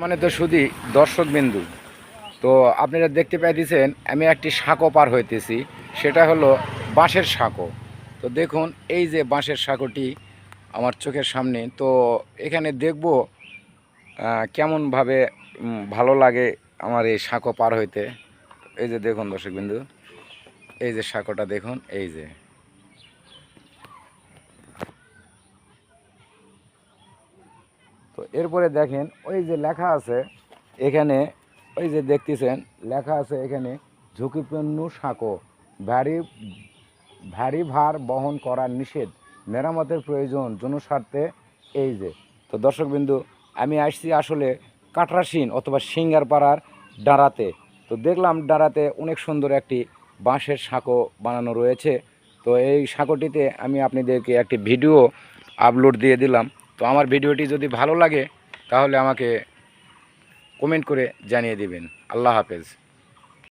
মানে তো শুধু দর্শকবিন্দু, তো আপনারা দেখতে পাইতেছেন আমি একটি সাঁকো পার হইতেছি, সেটা হলো বাঁশের সাঁকো। তো দেখুন এই যে বাঁশের সাঁকোটি আমার চোখের সামনে, তো এখানে দেখব কেমনভাবে ভালো লাগে আমার এই সাঁকো পার হইতে। এই যে দেখুন দর্শকবিন্দু, এই যে সাঁকোটা দেখুন, এই যে তো এরপরে দেখেন ওই যে লেখা আছে এখানে, ওই যে দেখতেছেন লেখা আছে এখানে ঝুঁকিপূর্ণ সাঁকো, ভারী ভারী ভার বহন করা নিষেধ, মেরামতের প্রয়োজন জনস্বার্থে। এই যে তো দর্শকবিন্দু, আমি আসছি আসলে কাটরাসিন অথবা সিঙ্গারপাড়ার ডাঁড়াতে। তো দেখলাম ডাঁড়াতে অনেক সুন্দর একটি বাঁশের সাঁকো বানানো রয়েছে। তো এই সাঁকোটিতে আমি আপনাদেরকে একটি ভিডিও আপলোড দিয়ে দিলাম। তো আমার ভিডিওটি যদি ভালো লাগে তাহলে আমাকে কমেন্ট করে জানিয়ে দিবেন। আল্লাহ হাফেজ।